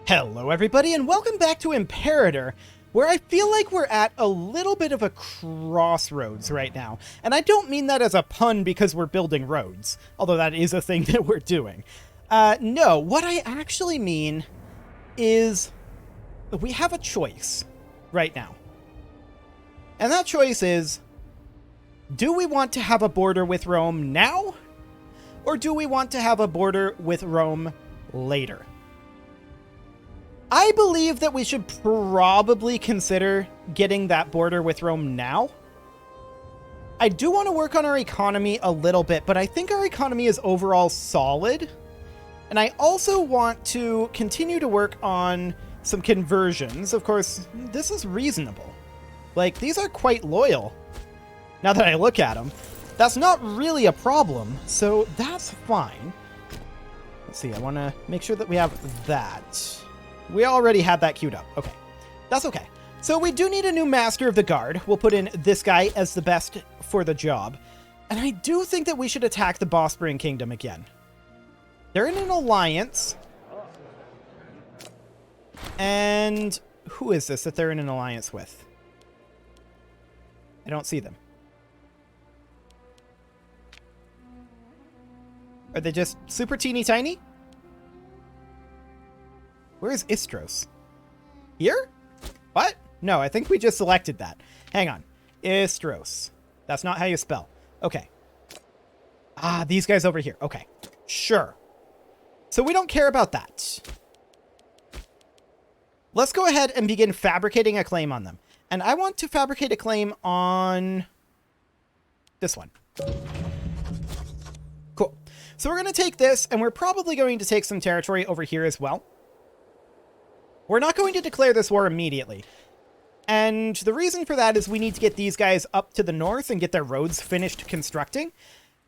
Hello everybody and welcome back to Imperator, where I feel like we're at a little bit of a crossroads right now. And I don't mean that as a pun because we're building roads, although that is a thing that we're doing. No, what I actually mean is we have a choice right now. And that choice is, do we want to have a border with Rome now? Or do we want to have a border with Rome later? I believe that we should probably consider getting that border with Rome now. I do want to work on our economy a little bit, but I think our economy is overall solid. And I also want to continue to work on some conversions. Of course, this is reasonable. Like, these are quite loyal. Now that I look at them, that's not really a problem, so that's fine. Let's see, I want to make sure that we have that. We already had that queued up. Okay, that's okay. So we do need a new master of the guard. We'll put in this guy as the best for the job. And I do think that we should attack the Bosporan Kingdom again. They're in an alliance. And who is this that they're in an alliance with? I don't see them. Are they just super teeny tiny? Where is Istros? Here? What? No, I think we just selected that. Hang on. Istros. That's not how you spell. Okay. Ah, these guys over here. Okay. Sure. So we don't care about that. Let's go ahead and begin fabricating a claim on them. And I want to fabricate a claim on this one. Cool. So we're going to take this, and we're probably going to take some territory over here as well. We're not going to declare this war immediately. And the reason for that is we need to get these guys up to the north and get their roads finished constructing.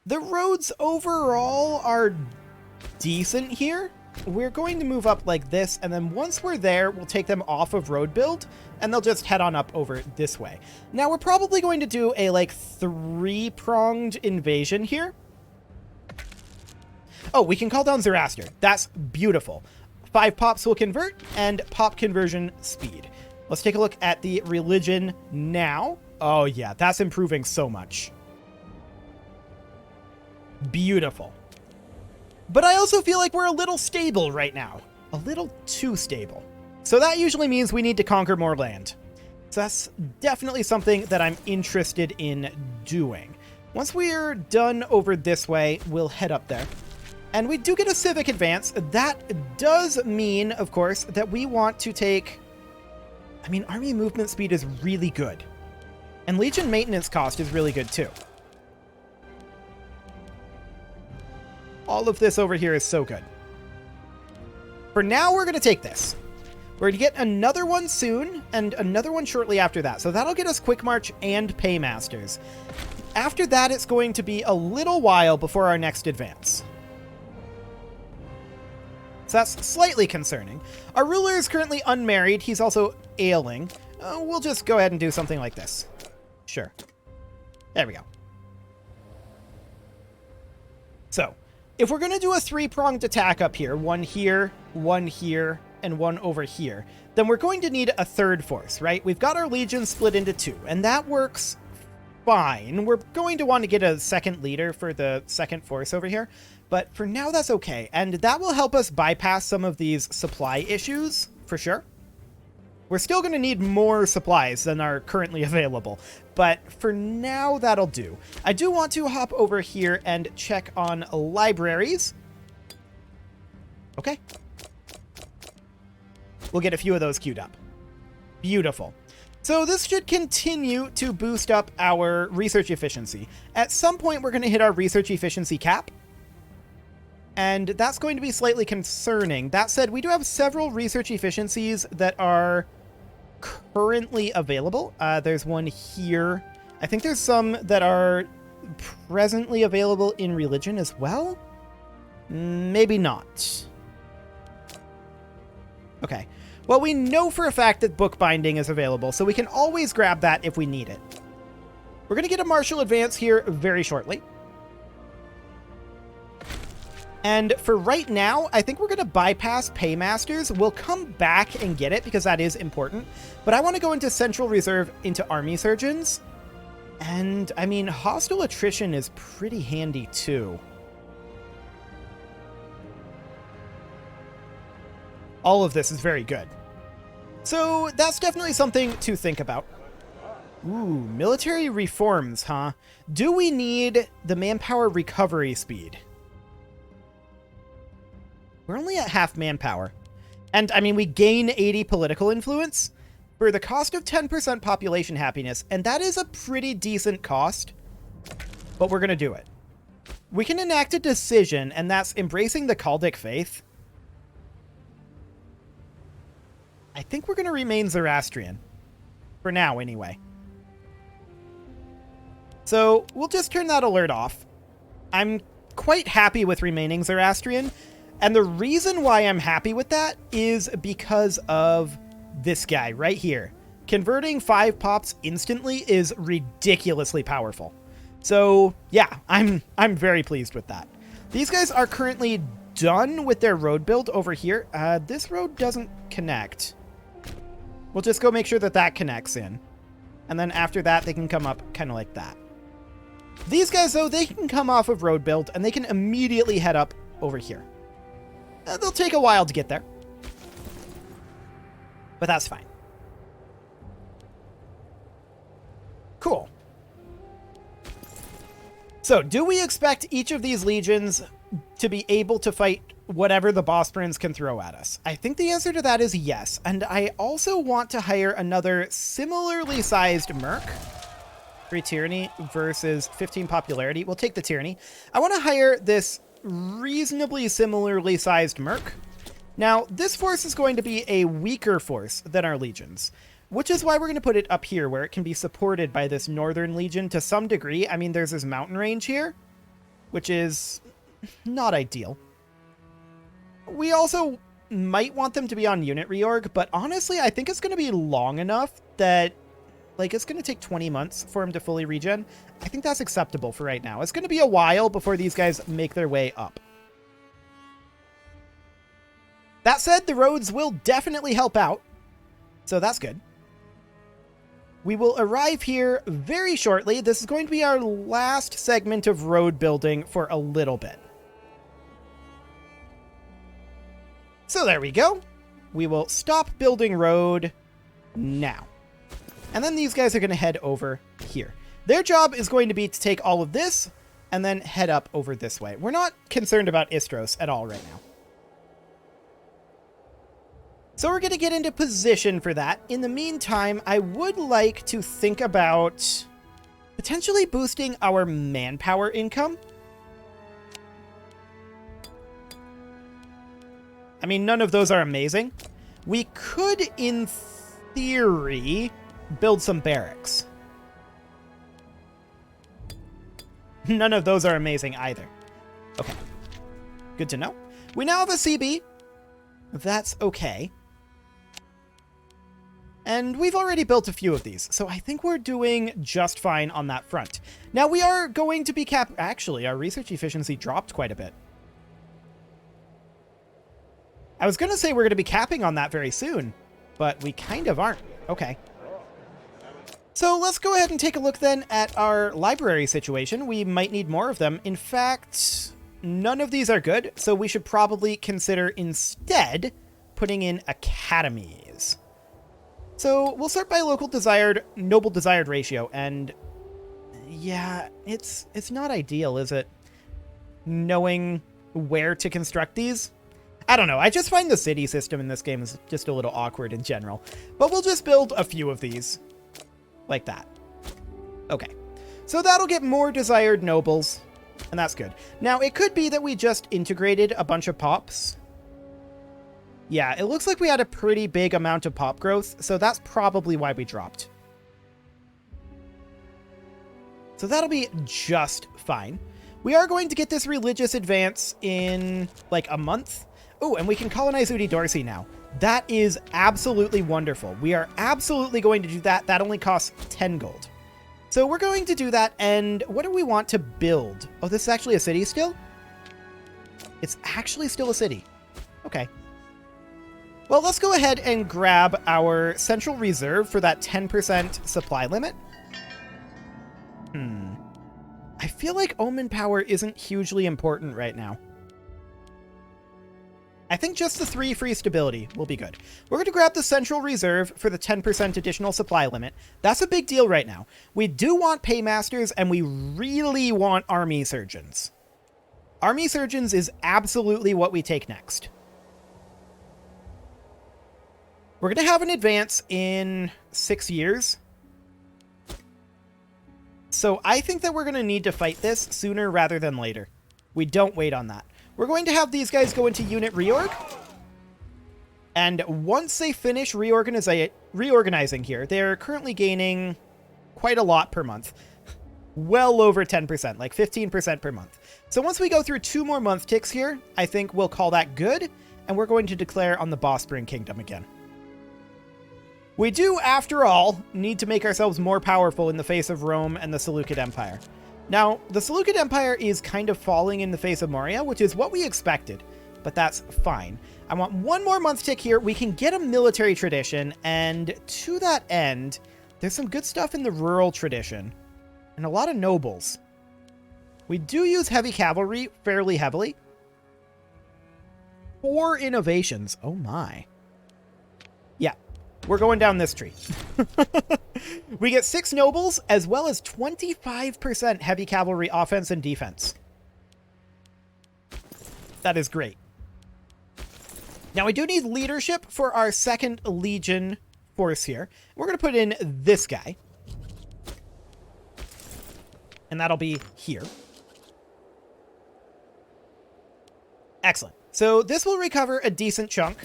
The roads overall are decent here. We're going to move up like this, and then once we're there, we'll take them off of road build, and they'll just head on up over this way. Now, we're probably going to do a, like, three-pronged invasion here. Oh, we can call down Zoroaster. That's beautiful. 5 pops will convert, and pop conversion speed. Let's take a look at the religion now. Oh yeah, that's improving so much. Beautiful. But I also feel like we're a little stable right now. A little too stable. So that usually means we need to conquer more land. So that's definitely something that I'm interested in doing. Once we're done over this way, we'll head up there. And we do get a civic advance. That does mean, of course, that we want to take... I mean, army movement speed is really good. And legion maintenance cost is really good, too. All of this over here is so good. For now, we're going to take this. We're going to get another one soon, and another one shortly after that. So that'll get us Quick March and Paymasters. After that, it's going to be a little while before our next advance. So that's slightly concerning. Our ruler is currently unmarried. He's also ailing. We'll just go ahead and do something like this. Sure. There we go. So, if we're going to do a three-pronged attack up here, one here, and one over here, then we're going to need a third force, right? We've got our legion split into 2, and that works fine. We're going to want to get a second leader for the second force over here. But for now, that's okay. And that will help us bypass some of these supply issues, for sure. We're still going to need more supplies than are currently available. But for now, that'll do. I do want to hop over here and check on libraries. Okay. We'll get a few of those queued up. Beautiful. So this should continue to boost up our research efficiency. At some point, we're going to hit our research efficiency cap. And that's going to be slightly concerning. That said, we do have several research efficiencies that are currently available. There's one here. I think there's some that are presently available in religion as well. Maybe not. Okay. Well, we know for a fact that bookbinding is available, so we can always grab that if we need it. We're going to get a martial advance here very shortly. And for right now, I think we're going to bypass Paymasters. We'll come back and get it because that is important. But I want to go into Central Reserve into Army Surgeons. And, I mean, Hostile Attrition is pretty handy, too. All of this is very good. So that's definitely something to think about. Ooh, military reforms, huh? Do we need the manpower recovery speed? We're only at half manpower. And, I mean, we gain 80 political influence for the cost of 10% population happiness, and that is a pretty decent cost, but we're going to do it. We can enact a decision, and that's embracing the Chaldic faith. I think we're going to remain Zoroastrian. For now, anyway. So, we'll just turn that alert off. I'm quite happy with remaining Zoroastrian. And the reason why I'm happy with that is because of this guy right here. Converting 5 pops instantly is ridiculously powerful. So, yeah, I'm very pleased with that. These guys are currently done with their road build over here. This road doesn't connect. We'll just go make sure that that connects in. And then after that, they can come up kind of like that. These guys, though, they can come off of road build, and they can immediately head up over here. They'll take a while to get there. But that's fine. Cool. So, do we expect each of these legions to be able to fight whatever the Bosporans can throw at us? I think the answer to that is yes. And I also want to hire another similarly sized merc. 3 tyranny versus 15 popularity. We'll take the tyranny. I want to hire this reasonably similarly sized merc. Now, this force is going to be a weaker force than our legions, which is why we're going to put it up here where it can be supported by this northern legion to some degree. I mean, there's this mountain range here, which is not ideal. We also might want them to be on unit reorg, but honestly, I think it's going to be long enough that, like, it's going to take 20 months for him to fully regen. I think that's acceptable for right now. It's going to be a while before these guys make their way up. That said, the roads will definitely help out, so that's good. We will arrive here very shortly. This is going to be our last segment of road building for a little bit. So there we go. We will stop building road now. And then these guys are going to head over here. Their job is going to be to take all of this and then head up over this way. We're not concerned about Istros at all right now. So we're going to get into position for that. In the meantime, I would like to think about potentially boosting our manpower income. I mean, none of those are amazing. We could, in theory, build some barracks. None of those are amazing either. Okay. Good to know. We now have a CB. That's okay. And we've already built a few of these, so I think we're doing just fine on that front. Now, we are going to be Actually, our research efficiency dropped quite a bit. I was going to say we're going to be capping on that very soon, but we kind of aren't. Okay. So let's go ahead and take a look then at our library situation. We might need more of them. In fact, none of these are good, so we should probably consider instead putting in academies. So we'll start by local desired, noble desired ratio, and yeah, it's not ideal, is it? Knowing where to construct these? I don't know, I just find the city system in this game is just a little awkward in general. But we'll just build a few of these. Like that. Okay. So that'll get more desired nobles, and that's good. Now, it could be that we just integrated a bunch of pops. Yeah, it looks like we had a pretty big amount of pop growth, so that's probably why we dropped. So that'll be just fine. We are going to get this religious advance in, like, a month. Oh, and we can colonize Udi Dorsey now. That is absolutely wonderful. We are absolutely going to do that. That only costs 10 gold. So we're going to do that, and what do we want to build? Oh, this is actually a city still? It's actually still a city. Okay. Well, let's go ahead and grab our central reserve for that 10% supply limit. I feel like Omen power isn't hugely important right now. I think just the 3 free stability will be good. We're going to grab the central reserve for the 10% additional supply limit. That's a big deal right now. We do want paymasters, and we really want army surgeons. Army surgeons is absolutely what we take next. We're going to have an advance in 6 years. So I think that we're going to need to fight this sooner rather than later. We don't wait on that. We're going to have these guys go into unit reorg. And once they finish reorganizing here, they're currently gaining quite a lot per month. Well over 10%, like 15% per month. So once we go through 2 more month ticks here, I think we'll call that good. And we're going to declare on the Bosporan Kingdom again. We do, after all, need to make ourselves more powerful in the face of Rome and the Seleucid Empire. Now, the Seleucid Empire is kind of falling in the face of Moria, which is what we expected, but that's fine. I want 1 more month tick here. We can get a military tradition, and to that end, there's some good stuff in the rural tradition, and a lot of nobles. We do use heavy cavalry fairly heavily. 4 innovations. Oh my. Yeah. We're going down this tree. We get 6 nobles, as well as 25% heavy cavalry offense and defense. That is great. Now, we do need leadership for our 2nd Legion force here. We're going to put in this guy. And that'll be here. Excellent. So this will recover a decent chunk.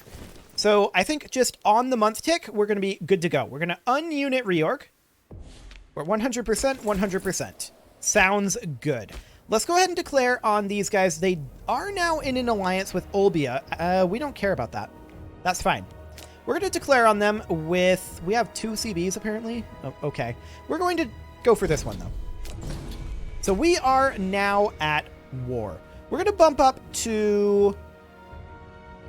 So I think just on the month tick, we're going to be good to go. We're going to ununit reorg. We're 100%, 100%. Sounds good. Let's go ahead and declare on these guys. They are now in an alliance with Olbia. We don't care about that. That's fine. We're going to declare on them with... We have 2 CBs, apparently. Oh, okay. We're going to go for this one, though. So we are now at war. We're going to bump up to...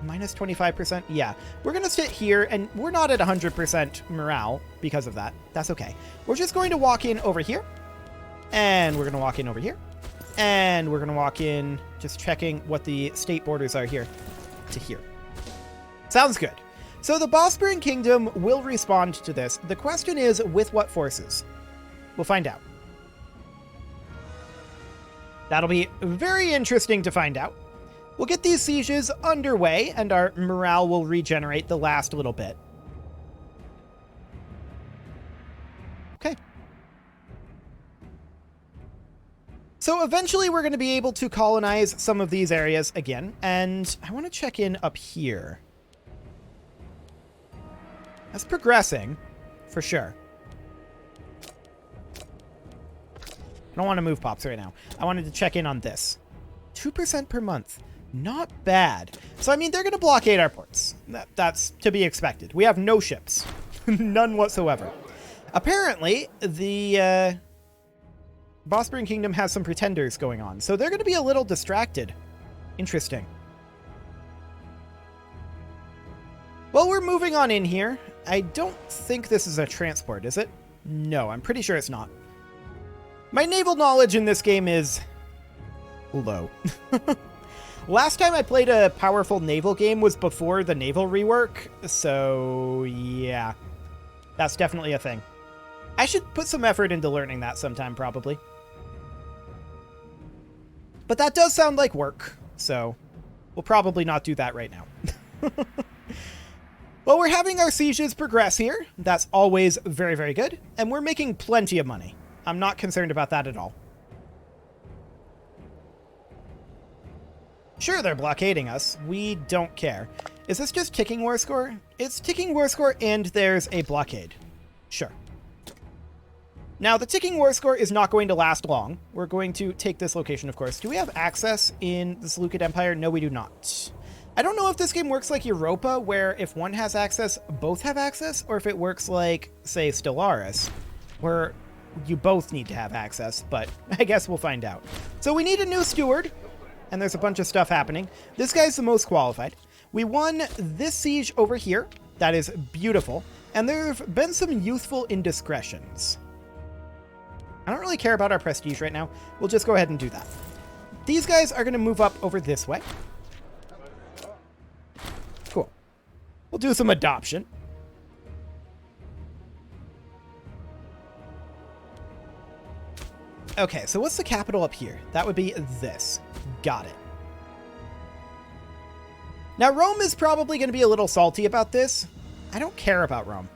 minus 25%? Yeah. We're going to sit here, and we're not at 100% morale because of that. That's okay. We're just going to walk in over here. And we're going to walk in over here. And we're going to walk in, just checking what the state borders are here to here. Sounds good. So the Bosporan Kingdom will respond to this. The question is, with what forces? We'll find out. That'll be very interesting to find out. We'll get these sieges underway, and our morale will regenerate the last little bit. Okay. So eventually we're going to be able to colonize some of these areas again, and I want to check in up here. That's progressing, for sure. I don't want to move pops right now. I wanted to check in on this. 2% per month. Not bad. So, I mean, they're going to blockade our ports. That's to be expected. We have no ships. None whatsoever. Apparently, the Bosporan Kingdom has some pretenders going on, so they're going to be a little distracted. Interesting. Well, we're moving on in here. I don't think this is a transport, is it? No, I'm pretty sure it's not. My naval knowledge in this game is low. Last time I played a powerful naval game was before the naval rework, so yeah, that's definitely a thing. I should put some effort into learning that sometime, probably. But that does sound like work, so we'll probably not do that right now. Well, we're having our sieges progress here. That's always very, very good. And we're making plenty of money. I'm not concerned about that at all. Sure, they're blockading us. We don't care. Is this just ticking war score? It's ticking war score and there's a blockade. Sure. Now, the ticking war score is not going to last long. We're going to take this location, of course. Do we have access in the Seleucid Empire? No, we do not. I don't know if this game works like Europa, where if one has access, both have access, or if it works like, say, Stellaris, where you both need to have access, but I guess we'll find out. So we need a new steward. and there's a bunch of stuff happening. This guy's the most qualified. We won this siege over here. That is beautiful. And there have been some youthful indiscretions. I don't really care about our prestige right now. We'll just go ahead and do that. These guys are going to move up over this way. Cool. We'll do some adoption. Okay, so what's the capital up here? That would be this. Got it. Now, Rome is probably going to be a little salty about this. I don't care about Rome.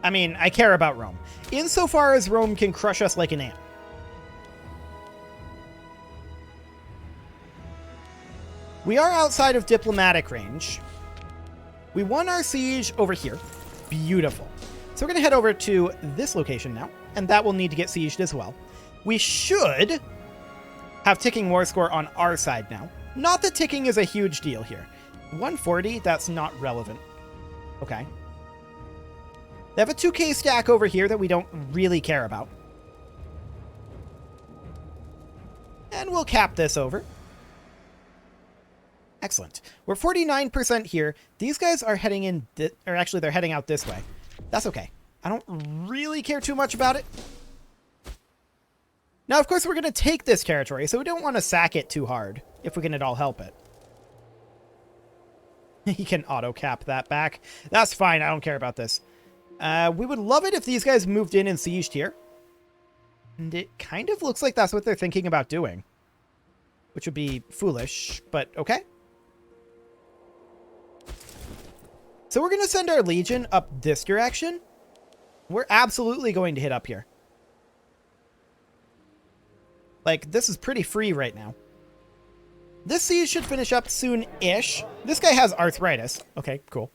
I mean, I care about Rome. Insofar as Rome can crush us like an ant. We are outside of diplomatic range. We won our siege over here. Beautiful. So we're going to head over to this location now, and that will need to get sieged as well. We should have ticking war score on our side now. Not that ticking is a huge deal here. 140, that's not relevant. Okay. They have a 2k stack over here that we don't really care about. And we'll cap this over. Excellent. We're 49% here. These guys are heading in, or actually they're heading out this way. That's okay. I don't really care too much about it. Now, of course, we're going to take this territory, so we don't want to sack it too hard, if we can at all help it. He can auto-cap that back. That's fine. I don't care about this. We would love it if these guys moved in and sieged here. And it kind of looks like that's what they're thinking about doing. Which would be foolish, but okay. So we're going to send our legion up this direction. We're absolutely going to hit up here. Like, this is pretty free right now. This siege should finish up soon-ish. This guy has arthritis. Okay, cool.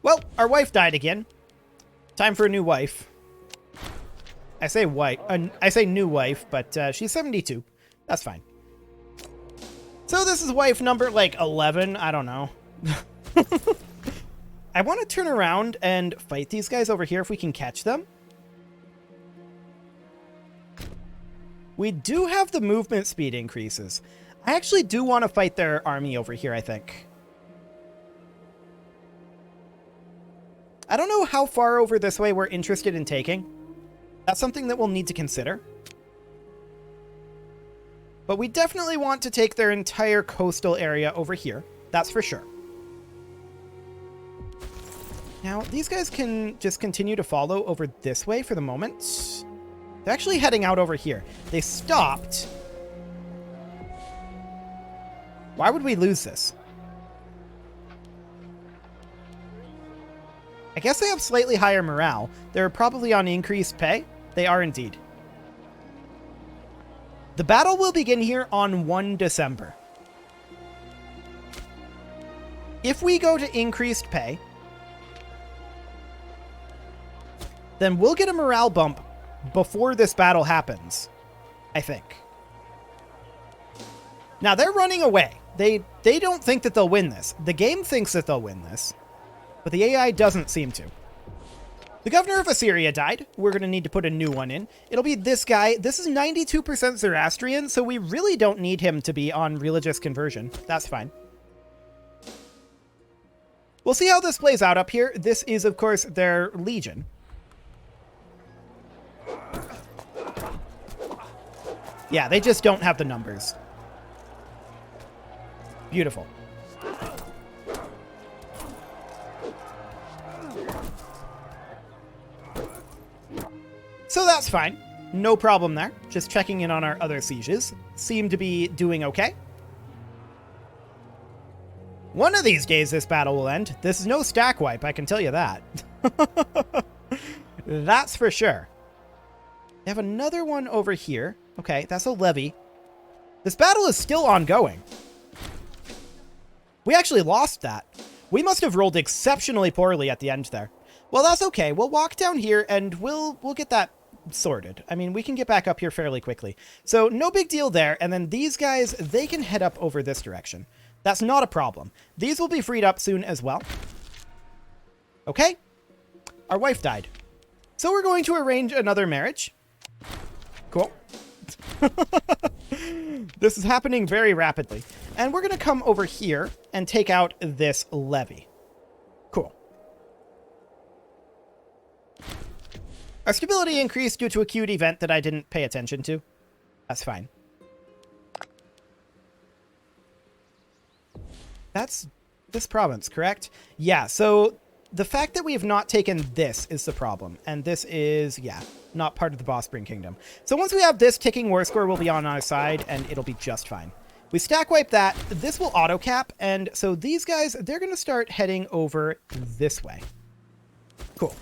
Well, our wife died again. Time for a new wife. I say wife. I say new wife, but she's 72. That's fine. So this is wife number, like, 11. I don't know. I want to turn around and fight these guys over here if we can catch them. We do have the movement speed increases. I actually do want to fight their army over here, I think. I don't know how far over this way we're interested in taking. That's something that we'll need to consider. But we definitely want to take their entire coastal area over here. That's for sure. Now, these guys can just continue to follow over this way for the moment. They're actually heading out over here. They stopped. Why would we lose this? I guess they have slightly higher morale. They're probably on increased pay. They are indeed. The battle will begin here on 1 December. If we go to increased pay, then we'll get a morale bump before this battle happens, I think. Now, they're running away. They don't think that they'll win this. The game thinks that they'll win this, but the AI doesn't seem to. The governor of Assyria died. We're going to need to put a new one in. It'll be this guy. This is 92% Zoroastrian, so we really don't need him to be on religious conversion. That's fine. We'll see how this plays out up here. This is, of course, their legion. Yeah, they just don't have the numbers. Beautiful. So that's fine. No problem there. Just checking in on our other sieges. Seem to be doing okay. One of these days this battle will end. This is no stack wipe, I can tell you that. That's for sure. They have another one over here. Okay, that's a levy. This battle is still ongoing. We actually lost that. We must have rolled exceptionally poorly at the end there. Well, that's okay. We'll walk down here and we'll get that sorted. I mean, we can get back up here fairly quickly. So no big deal there. And then these guys, they can head up over this direction. That's not a problem. These will be freed up soon as well. Okay. Our wife died. So we're going to arrange another marriage. Cool. This is happening very rapidly. And we're going to come over here and take out this levy. Cool. Our stability increased due to a queued event that I didn't pay attention to. That's fine. That's this province, correct? Yeah, so the fact that we have not taken this is the problem. And this is, yeah, not part of the Boss Spring Kingdom. So once we have this, ticking war score will be on our side, and it'll be just fine. We stack wipe that. This will auto cap, and so these guys, they're going to start heading over this way. Cool.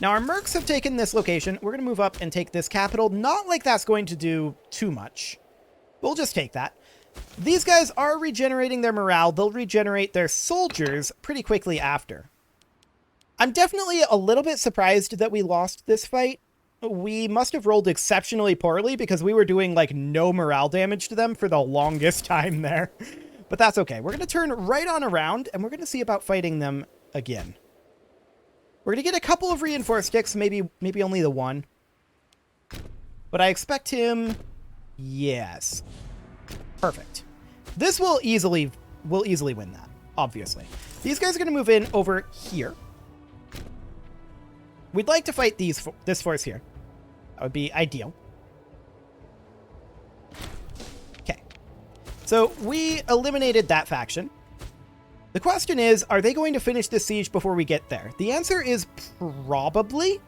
Now, our mercs have taken this location. We're going to move up and take this capital. Not like that's going to do too much. We'll just take that. These guys are regenerating their morale. They'll regenerate their soldiers pretty quickly after. I'm definitely a little bit surprised that we lost this fight. We must have rolled exceptionally poorly because we were doing like no morale damage to them for the longest time there. But that's okay. We're going to turn right on around and we're going to see about fighting them again. We're going to get a couple of reinforced sticks, maybe only the one. But I expect him... Yes. Perfect. This will easily win that, obviously. These guys are going to move in over here. We'd like to fight this force here. That would be ideal. Okay. So we eliminated that faction. The question is, are they going to finish this siege before we get there? The answer is probably.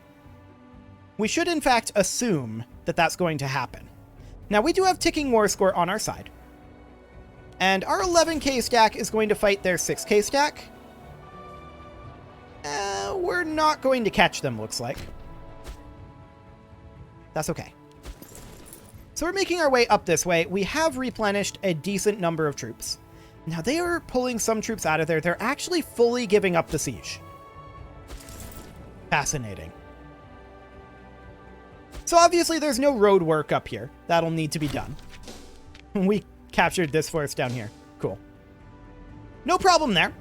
We should, in fact, assume that that's going to happen. Now, we do have ticking war score on our side. And our 11k stack is going to fight their 6k stack. We're not going to catch them, looks like. That's okay. So we're making our way up this way. We have replenished a decent number of troops. Now, they are pulling some troops out of there. They're actually fully giving up the siege. Fascinating. So obviously there's no road work up here. That'll need to be done. We captured this forest down here. Cool. No problem there.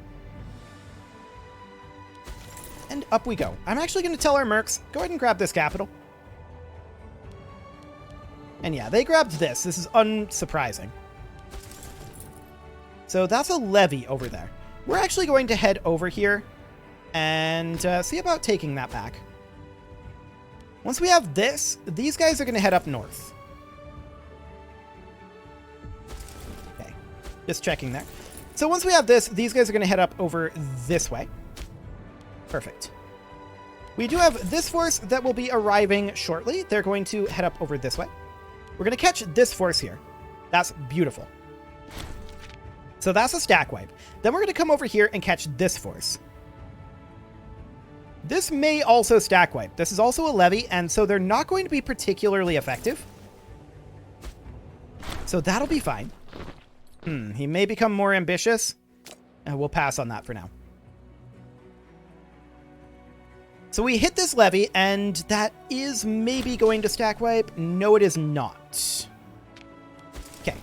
And up we go. I'm actually going to tell our mercs, go ahead and grab this capital. And yeah, they grabbed this. This is unsurprising. So that's a levy over there. We're actually going to head over here and see about taking that back. Once we have this, these guys are going to head up north. Okay, just checking there. So once we have this, these guys are going to head up over this way. Perfect. We do have this force that will be arriving shortly. They're going to head up over this way. We're going to catch this force here. That's beautiful. So that's a stack wipe. Then we're going to come over here and catch this force. This may also stack wipe. This is also a levy, and so they're not going to be particularly effective. So that'll be fine. He may become more ambitious. We'll pass on that for now. So we hit this levy, and that is maybe going to stack wipe. No, it is not. Okay.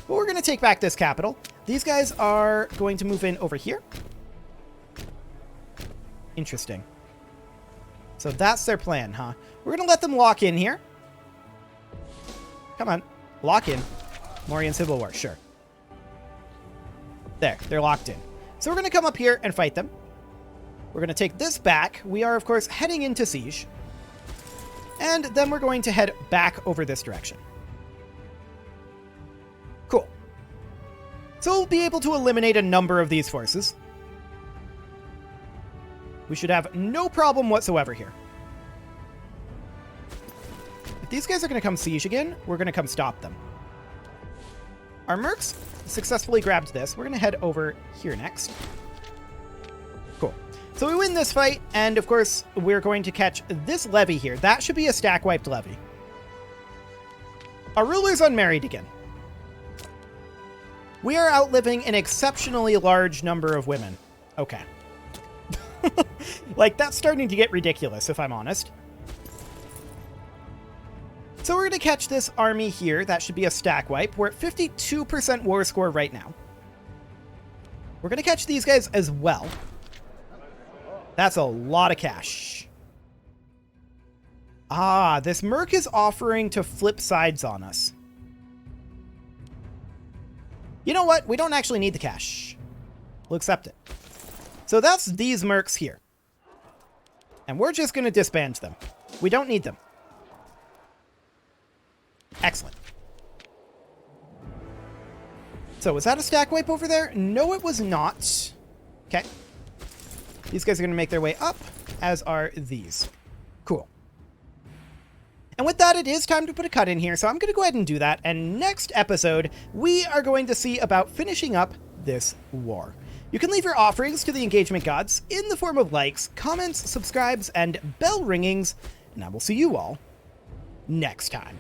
But we're going to take back this capital. These guys are going to move in over here. Interesting. So that's their plan, huh? We're going to let them lock in here. Come on. Lock in. Morian Civil War, sure. There, they're locked in. So we're going to come up here and fight them. We're going to take this back. We are, of course, heading into siege. And then we're going to head back over this direction. Cool. So we'll be able to eliminate a number of these forces. We should have no problem whatsoever here. If these guys are going to come siege again, we're going to come stop them. Our mercs successfully grabbed this. We're going to head over here next. Cool. So we win this fight, and of course, we're going to catch this levy here. That should be a stack-wiped levy. Our ruler's unmarried again. We are outliving an exceptionally large number of women. Okay. Like, that's starting to get ridiculous, if I'm honest. So we're going to catch this army here. That should be a stack wipe. We're at 52% war score right now. We're going to catch these guys as well. That's a lot of cash. Ah, this merc is offering to flip sides on us. You know what? We don't actually need the cash. We'll accept it. So that's these mercs here. And we're just going to disband them. We don't need them. Excellent. So was that a stack wipe over there? No, it was not. Okay. These guys are going to make their way up, as are these. Cool. And with that, it is time to put a cut in here, so I'm going to go ahead and do that. And next episode, we are going to see about finishing up this war. You can leave your offerings to the engagement gods in the form of likes, comments, subscribes, and bell ringings, and I will see you all next time.